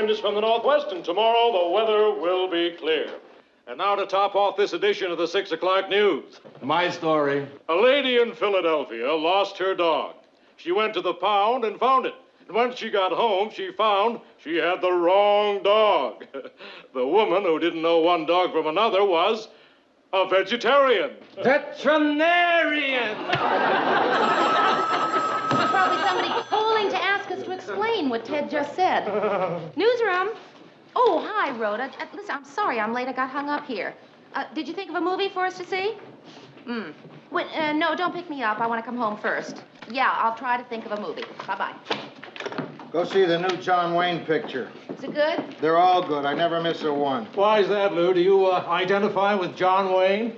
wind is from the northwest, and tomorrow the weather will be clear. And now to top off this edition of the 6 o'clock news. My story. A lady in Philadelphia lost her dog. She went to the pound and found it. And when she got home, she found she had the wrong dog. The woman who didn't know one dog from another was a vegetarian. Veterinarian! Probably somebody calling to ask us to explain what Ted just said. Newsroom. Oh, hi, Rhoda. Listen, I'm sorry I'm late. I got hung up here. Did you think of a movie for us to see? No, don't pick me up. I want to come home first. Yeah, I'll try to think of a movie. Bye-bye. Go see the new John Wayne picture. Is it good? They're all good. I never miss a one. Why is that, Lou? Do you identify with John Wayne?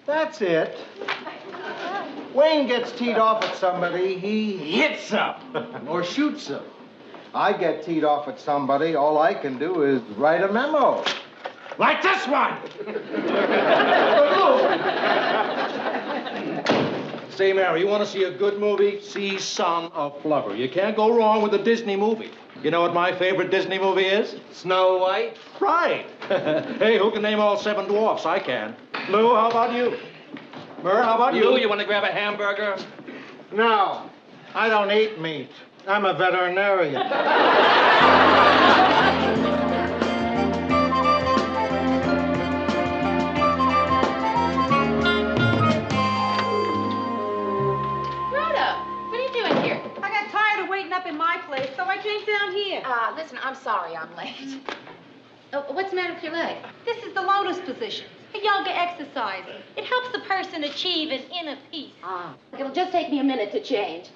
That's it. Wayne gets teed off at somebody, he hits them or shoots them. I get teed off at somebody, all I can do is write a memo. Like this one! Say, Mary, you want to see a good movie? See Son of Flubber. You can't go wrong with a Disney movie. You know what my favorite Disney movie is? Snow White? Right. Hey, who can name all 7 dwarfs? I can. Lou, how about you? Murr, how about you? Lou, you want to grab a hamburger? No, I don't eat meat. I'm a veterinarian. Up in my place, so I came down here. Listen, I'm sorry I'm late. Oh, what's the matter with your leg? This is the lotus position, a yoga exercise. It helps the person achieve an inner peace. It'll just take me a minute to change.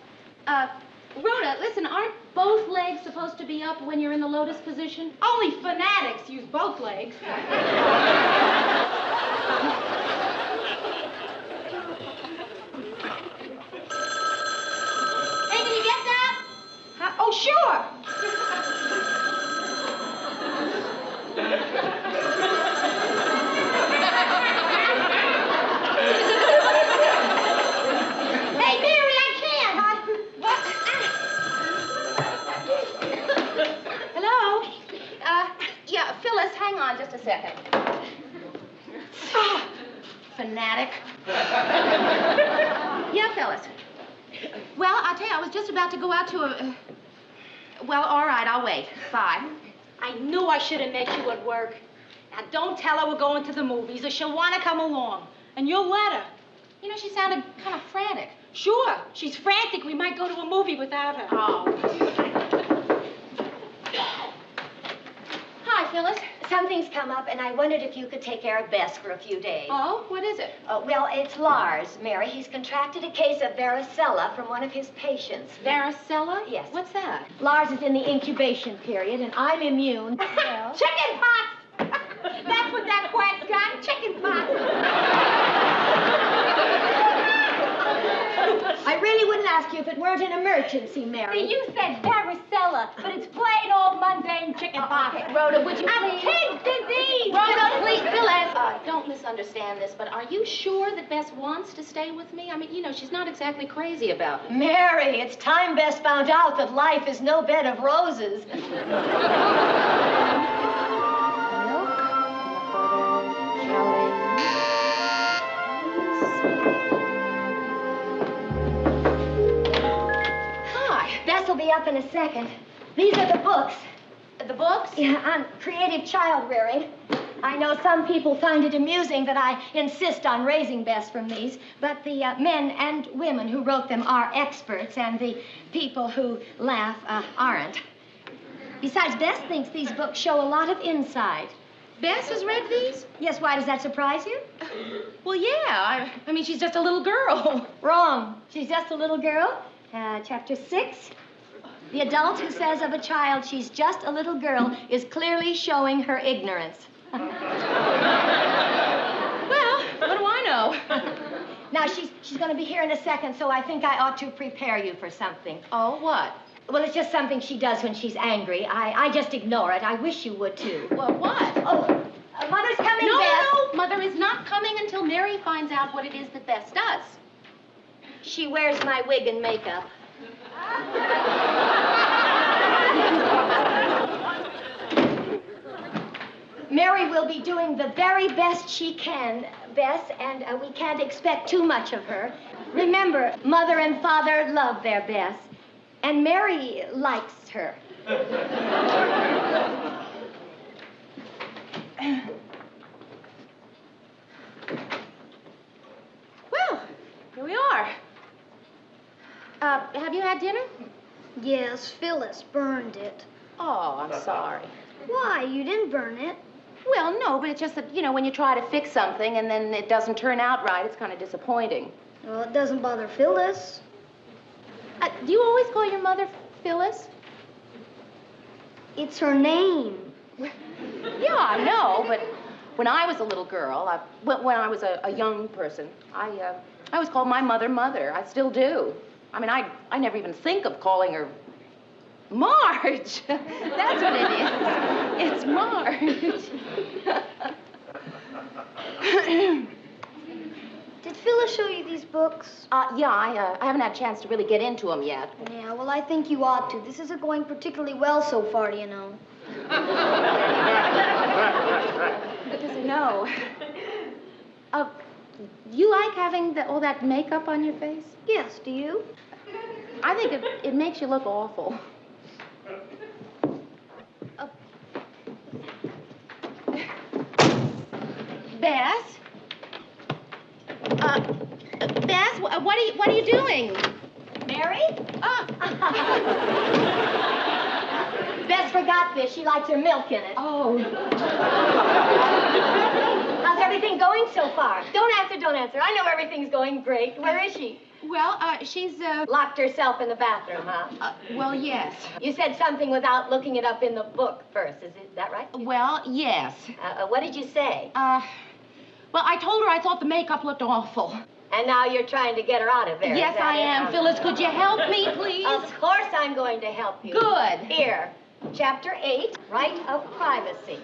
Rhoda, listen, aren't both legs supposed to be up when you're in the lotus position? Only fanatics use both legs. Oh, sure. Hey, Mary, I can't. What? Hello? Yeah, Phyllis, hang on just a second. Fanatic. Yeah, Phyllis. Well, I'll tell you, I was just about to go out to a... Well, all right, I'll wait. Bye. I knew I should have met you at work. Now, don't tell her we're going to the movies or she'll want to come along. And you'll let her. You know, she sounded kind of frantic. Sure. She's frantic. We might go to a movie without her. Oh. Hi, Phyllis. Something's come up, and I wondered if you could take care of Bess for a few days. Oh? What is it? Well, it's Lars, Mary. He's contracted a case of varicella from one of his patients. Varicella? Yes. What's that? Lars is in the incubation period, and I'm immune. Well, Chicken pox! That's what that quack's got, chicken pox. I really wouldn't ask you if it weren't an emergency, Mary. You said varicella, but it's plain old mundane chicken pox. Rhoda, would you A please... kid's disease! Rhoda, please, Phyllis! Don't misunderstand this, but are you sure that Bess wants to stay with me? I mean, you know, she's not exactly crazy about it. Mary, it's time Bess found out that life is no bed of roses. Bess will be up in a second. These are the books. The books? Yeah, on creative child rearing. I know some people find it amusing that I insist on raising Bess from these, but the men and women who wrote them are experts, and the people who laugh aren't. Besides, Bess thinks these books show a lot of inside. Bess has read these? Yes, why, does that surprise you? Well, yeah. I mean, she's just a little girl. Wrong. She's just a little girl. Chapter 6. The adult who says of a child she's just a little girl is clearly showing her ignorance. Well, what do I know? Now, she's going to be here in a second, so I think I ought to prepare you for something. Oh, what? Well, it's just something she does when she's angry. I just ignore it. I wish you would, too. Well, what? Oh, Mother's coming, No, Bess. no, Mother is not coming until Mary finds out what it is that Bess does. She wears my wig and makeup. Mary will be doing the very best she can, Bess, and we can't expect too much of her. Remember, Mother and Father love their Bess, and Mary likes her. Well, here we are. Have you had dinner? Yes, Phyllis burned it. Oh, I'm sorry. Why? You didn't burn it. Well, no, but it's just that, you know, when you try to fix something and then it doesn't turn out right, it's kind of disappointing. Well, it doesn't bother Phyllis. Do you always call your mother Phyllis? It's her name. Yeah, I know, but when I was a little girl, when I was a young person, I always called my mother Mother. I still do. I mean, I never even think of calling her Marge. That's what it is. It's Marge. Did Phyllis show you these books? Yeah, I haven't had a chance to really get into them yet. Yeah, well, I think you ought to. This isn't going particularly well so far, you know. No. Do you like having all that makeup on your face? Yes, do you? I think it makes you look awful. Bess? Bess, what are you doing? Mary? Bess forgot this. She likes her milk in it. Oh. How's everything going so far? Don't answer. I know everything's going great. Where is she? Well, she's, Locked herself in the bathroom, huh? well, yes. You said something without looking it up in the book first. Is that right? Well, yes. What did you say? Well, I told her I thought the makeup looked awful. And now you're trying to get her out of there. Yes, is that I it? am. Phyllis, could you help me, please? Of course I'm going to help you. Good. Here, Chapter 8, Right of Privacy.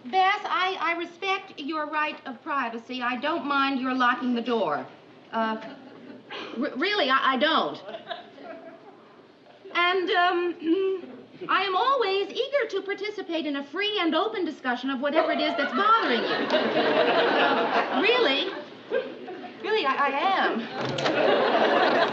Bess, I respect your right of privacy. I don't mind your locking the door. Really, I don't. And, I am always eager to participate in a free and open discussion of whatever it is that's bothering you. Really, I am.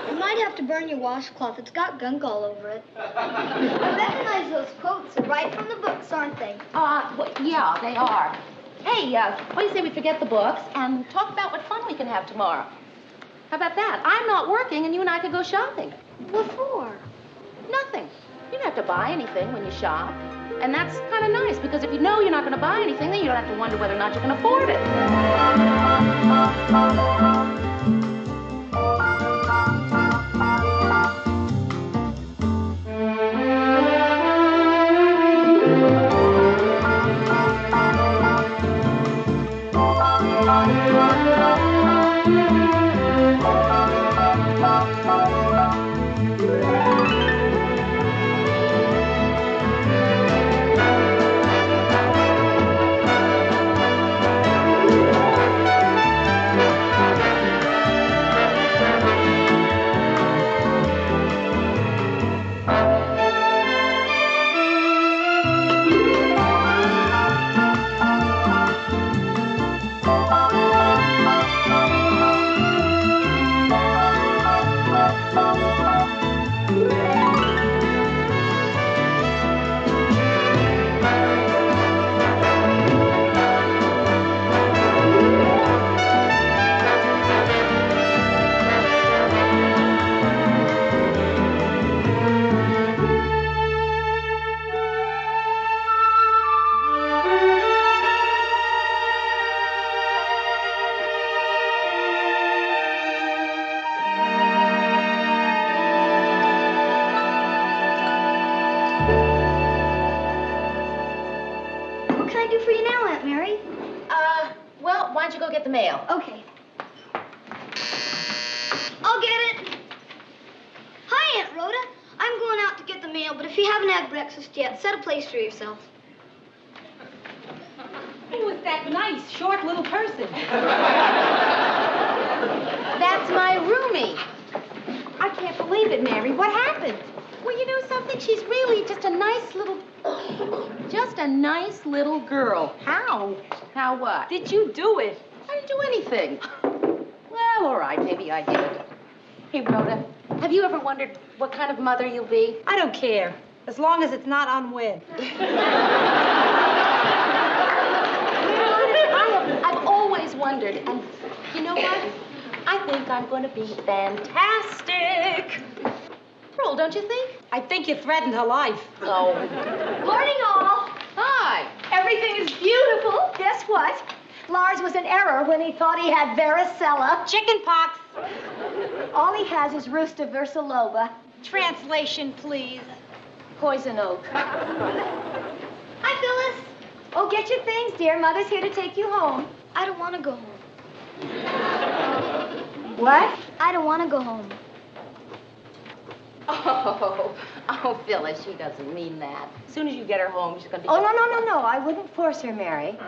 You might have to burn your washcloth. It's got gunk all over it. I recognize those quotes. They're right from the books, aren't they? Well, yeah, they are. Hey, what do you say we forget the books and talk about what fun we can have tomorrow? How about that? I'm not working, and you and I could go shopping. What for? Nothing. You don't have to buy anything when you shop. And that's kind of nice, because if you know you're not going to buy anything, then you don't have to wonder whether or not you can afford it. Well, why don't you go get the mail? Okay. I'll get it. Hi, Aunt Rhoda. I'm going out to get the mail, but if you haven't had breakfast yet, set a place for yourself. Who is that nice, short little person? That's my roomie. I can't believe it, Mary. What happened? Well, you know something? She's really just a nice little girl. How? How what? Did you do it? I didn't do anything. Well, all right, maybe I did. Hey, Rhoda, have you ever wondered what kind of mother you'll be? I don't care, as long as it's not unwed. I've always wondered, and you know what? I think I'm going to be fantastic. Pearl, don't you think? I think you threatened her life. Oh. Morning, all. Hi. Everything is beautiful. Guess what? Lars was in error when he thought he had varicella. Chicken pox. All he has is Rusta versiloba. Translation, please. Poison oak. Hi, Phyllis. Oh, get your things, dear. Mother's here to take you home. I don't want to go home. What? I don't want to go home. Oh, Phyllis, she doesn't mean that. As soon as you get her home, she's going to be... Oh, no. I wouldn't force her, Mary.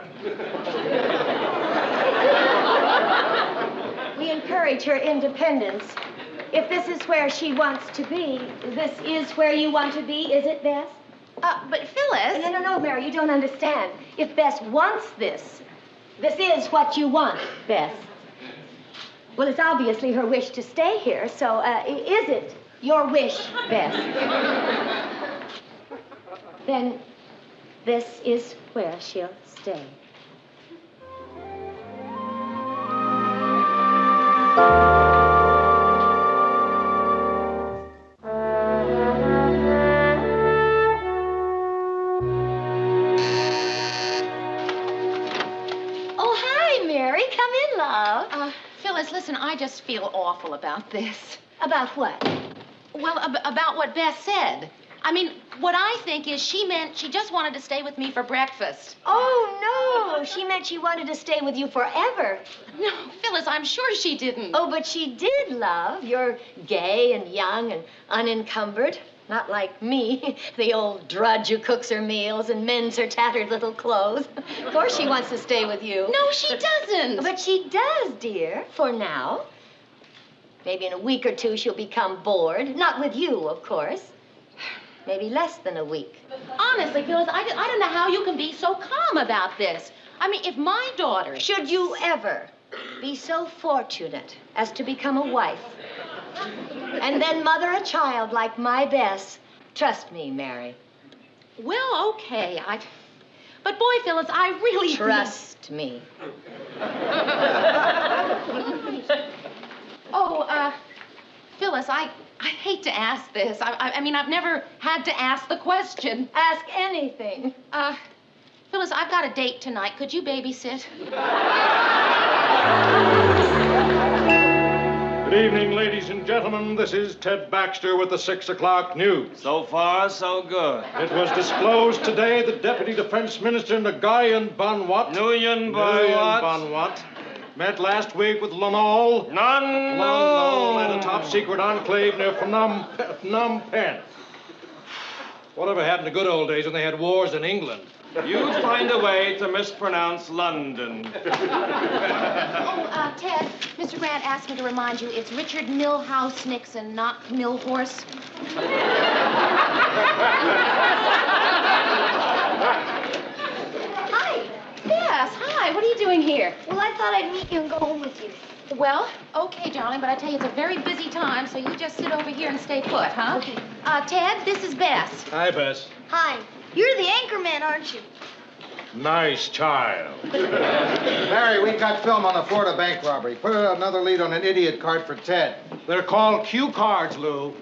We encourage her independence. If this is where she wants to be, this is where you want to be, is it, Bess? But Phyllis... No, Mary, you don't understand. If Bess wants this is what you want, Bess. Well, it's obviously her wish to stay here, so is it your wish, Bess? Then this is where she'll stay. Phyllis, listen, I just feel awful about this. About what? Well, about what Bess said. I mean, what I think is she meant she just wanted to stay with me for breakfast. Oh, no. She meant she wanted to stay with you forever. No, Phyllis, I'm sure she didn't. Oh, but she did, love. You're gay and young and unencumbered. Not like me, the old drudge who cooks her meals and mends her tattered little clothes. Of course she wants to stay with you. No, she doesn't. But she does, dear, for now. Maybe in a week or two she'll become bored. Not with you, of course. Maybe less than a week. Honestly, Phyllis, I don't know how you can be so calm about this. I mean, if my daughter... Should you ever be so fortunate as to become a wife, and then mother a child like my Bess, trust me, Mary. Well, okay, But boy, Phyllis, I really... Trust me. Oh, Phyllis, I hate to ask this. I mean, I've never had to ask the question. Ask anything. Phyllis, I've got a date tonight. Could you babysit? Good evening, ladies and gentlemen. This is Ted Baxter with the 6 o'clock news. So far, so good. It was disclosed today that Deputy Defense Minister Nguyen Van Wat met last week with Lanol at a top-secret enclave near Phnom Penh. Whatever happened to good old days when they had wars in England? You'd find a way to mispronounce London. Ted, Mr. Grant asked me to remind you it's Richard Milhouse Nixon, not Millhorse. Hi. Yes, hi. What are you doing here? Well, I thought I'd meet you and go home with you. Well, okay, darling, but I tell you, it's a very busy time, so you just sit over here and stay put, huh? Okay. Ted, this is Bess. Hi, Bess. Hi. You're the anchor man, aren't you? Nice child. Mary, we got film on the Florida bank robbery. Put another lead on an idiot card for Ted. They're called cue cards, Lou.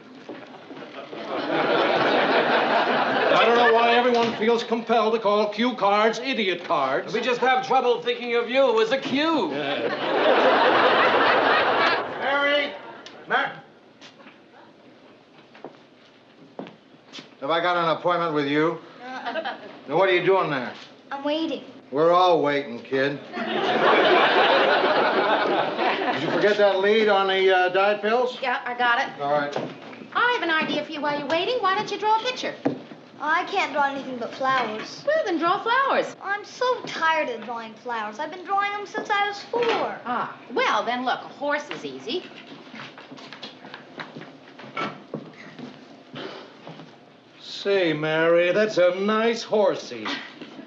I don't know why everyone feels compelled to call cue cards idiot cards. We just have trouble thinking of you as a cue. Mary! Have I got an appointment with you? Now, what are you doing there? I'm waiting. We're all waiting, kid. Did you forget that lead on the diet pills? Yeah, I got it. All right. I have an idea for you while you're waiting. Why don't you draw a picture? I can't draw anything but flowers. Well, then draw flowers. I'm so tired of drawing flowers. I've been drawing them since I was 4. Ah, well, then look, a horse is easy. Say, Mary, that's a nice horsey.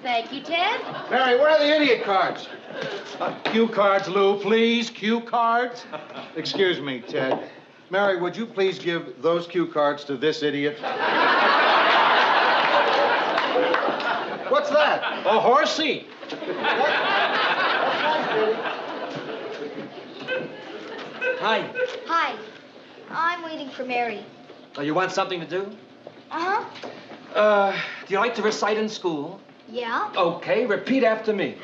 Thank you, Ted. Mary, where are the idiot cards? Cue cards, Lou, please. Cue cards. Excuse me, Ted. Mary, would you please give those cue cards to this idiot? What's that? A horsey. Hi. Hi. I'm waiting for Mary. Oh, you want something to do? Uh-huh. Do you like to recite in school? Yeah. Okay, repeat after me.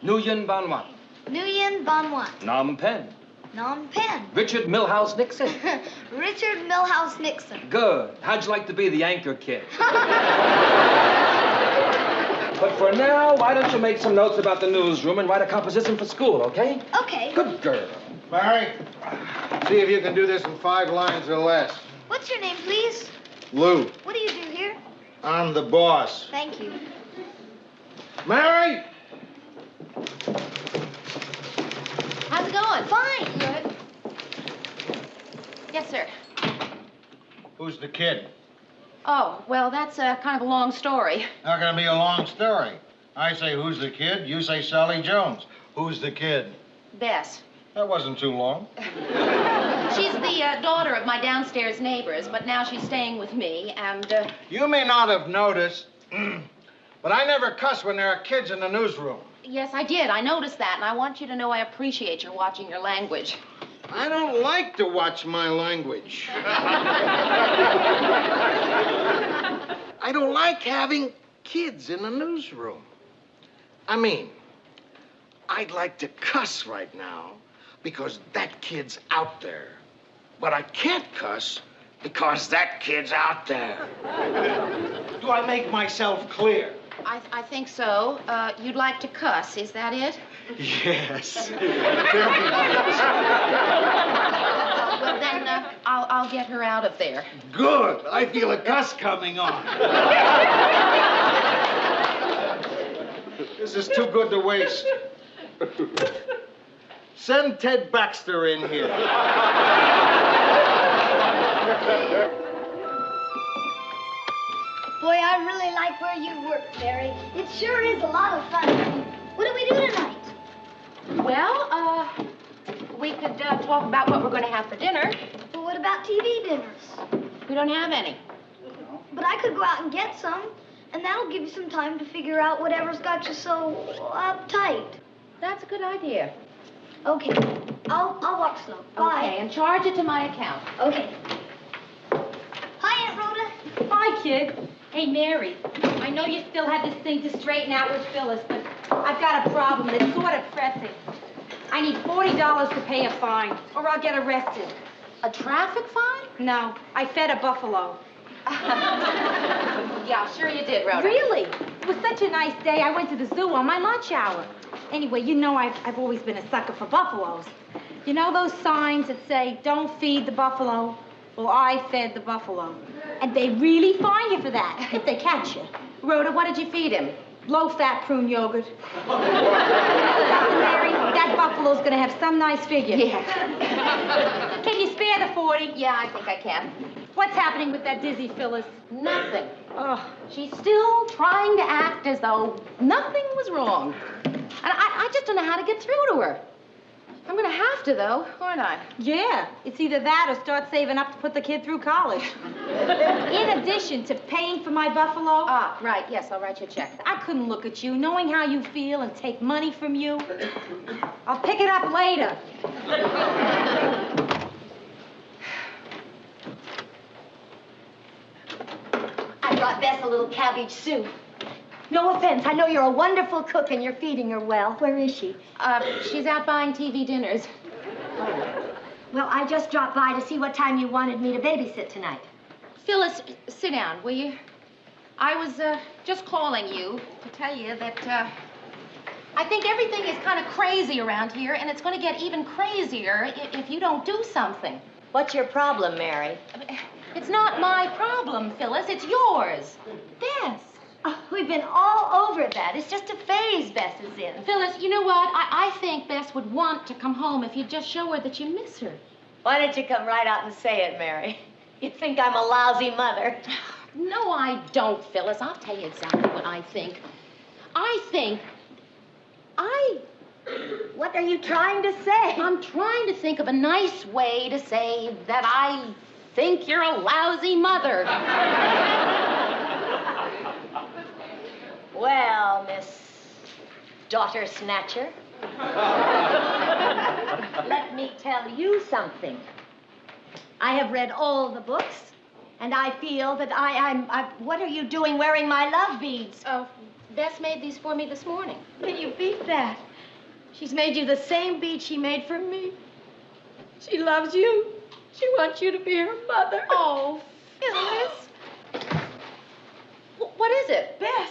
Nguyen Van Wat. Nguyen Van Wat. Phnom Penh. Phnom Penh. Richard Milhouse Nixon. Richard Milhouse Nixon. Good. How'd you like to be the anchor kid? But for now, why don't you make some notes about the newsroom and write a composition for school, okay? Okay. Good girl. Mary, see if you can do this in 5 lines or less. What's your name, please? Lou, What do you do here? I'm the boss. Thank you. Mary! How's it going? Fine. Good. Yes, sir. Who's the kid? Oh, well, that's kind of a long story. Not gonna be a long story. I say, who's the kid? You say Sally Jones. Who's the kid? Bess. That wasn't too long. She's the daughter of my downstairs neighbors, but now she's staying with me, and, You may not have noticed, but I never cuss when there are kids in the newsroom. yes, I did. I noticed that, and I want you to know I appreciate your watching your language. I don't like to watch my language. I don't like having kids in the newsroom. I mean, I'd like to cuss right now because that kid's out there. But I can't cuss because that kid's out there. Do I make myself clear? I think so. You'd like to cuss, is that it? Yes. Well, then, I'll get her out of there. Good. I feel a cuss coming on. This is too good to waste. Send Ted Baxter in here. Boy, I really like where you work, Mary. It sure is a lot of fun. What do we do tonight? Well, we could talk about what we're going to have for dinner. But what about TV dinners? We don't have any. But I could go out and get some, and that'll give you some time to figure out whatever's got you so uptight. That's a good idea. Okay. I'll walk slow. Bye. Okay, and charge it to my account. Okay. Hi, Aunt Rhoda. Hi, kid. Hey, Mary, I know you still have this thing to straighten out with Phyllis, but I've got a problem, and it's sort of pressing. I need $40 to pay a fine, or I'll get arrested. A traffic fine? No, I fed a buffalo. Yeah, sure you did, Rhoda. Really? It was such a nice day. I went to the zoo on my lunch hour. Anyway, you know I've always been a sucker for buffaloes. You know those signs that say, don't feed the buffalo? Well, I fed the buffalo. And they really fine you for that, if they catch you. Rhoda, what did you feed him? Low-fat prune yogurt. Mary, that buffalo's gonna have some nice figure. Yeah. Can you spare the 40? Yeah, I think I can. What's happening with that dizzy Phyllis? Nothing. Oh, She's still trying to act as though nothing was wrong. And I just don't know how to get through to her. I'm going to have to, though, aren't I? yeah. It's either that or start saving up to put the kid through college. In addition to paying for my buffalo, Ah, right. Yes, I'll write you a check. I couldn't look at you, knowing how you feel, and take money from you. I'll pick it up later. I brought Bess a little cabbage soup. No offense, I know you're a wonderful cook and you're feeding her well. Where is she? She's out buying TV dinners. Well, I just dropped by to see what time you wanted me to babysit tonight. Phyllis, sit down, will you? I was just calling you to tell you that I think everything is kind of crazy around here, and it's going to get even crazier if you don't do something. What's your problem, Mary? It's not my problem, Phyllis. It's yours. Bess. Oh, we've been all over that. It's just a phase Bess is in. Phyllis, you know what? I think Bess would want to come home if you'd just show her that you miss her. Why don't you come right out and say it, Mary? You think I'm a lousy mother. No, I don't, Phyllis. I'll tell you exactly what I think. What are you trying to say? I'm trying to think of a nice way to say that I think you're a lousy mother. Well, Miss Daughter Snatcher, let me tell you something. I have read all the books, and I feel that what are you doing wearing my love beads? Oh, Bess made these for me this morning. Can you beat that? She's made you the same bead she made for me. She loves you. She wants you to be her mother. Oh, Phyllis. What is it? Bess.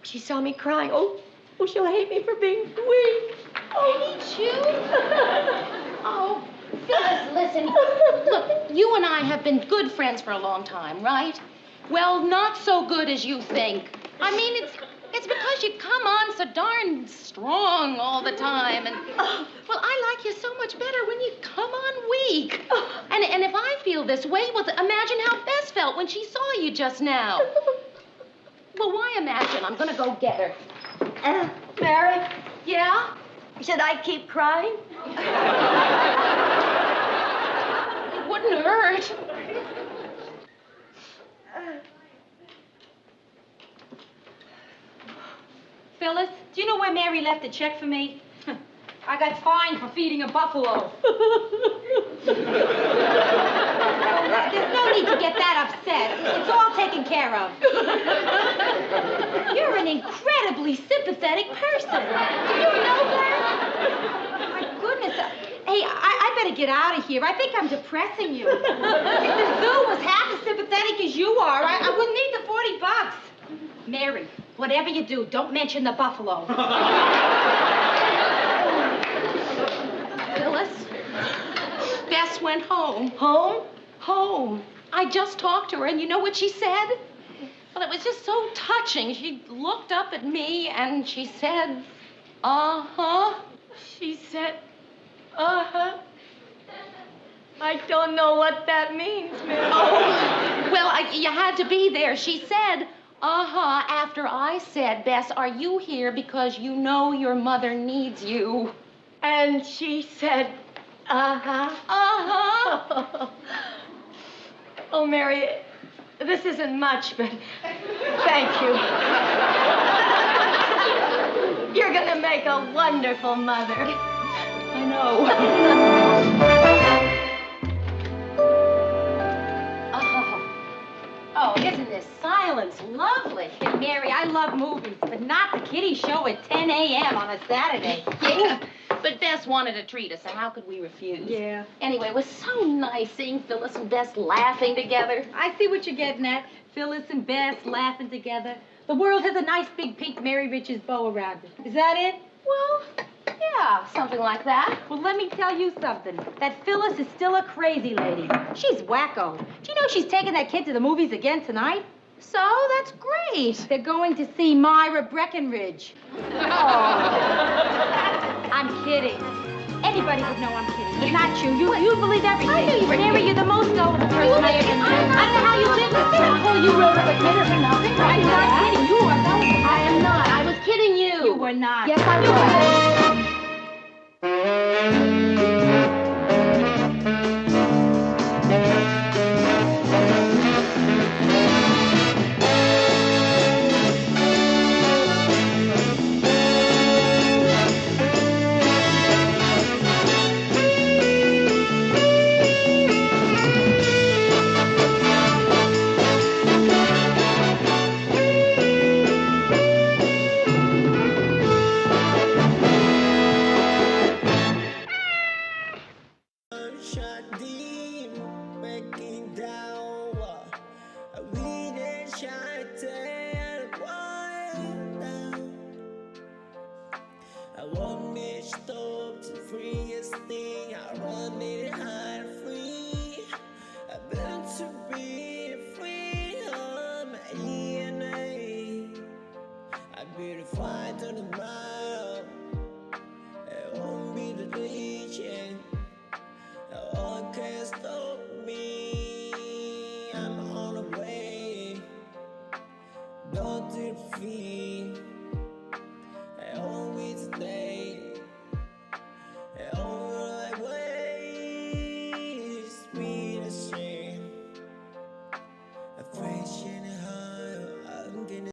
She saw me crying. Oh, she'll hate me for being weak. Hate you? Oh, Phyllis, listen. Look, you and I have been good friends for a long time, right? Well, not so good as you think. I mean, it's because you come on so darn strong all the time. And, well, I like you so much better when you come on weak. And if I feel this way, well, imagine how Bess felt when she saw you just now. Well, why imagine? I'm going to go get her. Mary? Yeah? Should I keep crying? It wouldn't hurt. Phyllis, do you know where Mary left a check for me? I got fined for feeding a buffalo. There's no need to get that upset. It's all taken care of. You're an incredibly sympathetic person. Do you know that? My goodness. Hey, I better get out of here. I think I'm depressing you. If the zoo was half as sympathetic as you are, I wouldn't need the $40. Mary, whatever you do, don't mention the buffalo. Phyllis, Bess went home. Home? Home. I just talked to her, and you know what she said? Well, it was just so touching. She looked up at me, and she said, uh-huh. She said, uh-huh. I don't know what that means, Mary. Oh, well, you had to be there. She said, uh-huh, after I said, Bess, are you here because you know your mother needs you? And she said, uh-huh. Uh-huh. Oh, Mary, this isn't much, but thank you. You're gonna make a wonderful mother. I know. Oh, isn't this silence lovely? Mary, I love movies, but not the kiddie show at 10 a.m. on a Saturday. Yeah, but Bess wanted to treat us, so how could we refuse? Yeah. Anyway, it was so nice seeing Phyllis and Bess laughing together. I see what you're getting at. Phyllis and Bess laughing together. The world has a nice big pink Mary Richards bow around it. Is that it? Well, yeah, something like that. Well, let me tell you something. That Phyllis is still a crazy lady. She's wacko. Do you know she's taking that kid to the movies again tonight? So, that's great. They're going to see Myra Breckenridge. Oh. I'm kidding. Anybody would know I'm kidding, but not you. You believe everything. I knew you were Mary, kidding. you're the most gullible person I ever knew. I don't know how you live with this. Oh, you wrote up a kidder for nothing. I'm not kidding. You are gullible. I am not. I was kidding you. You were not. Yes, I was. I want me stop the freest thing. I run it high.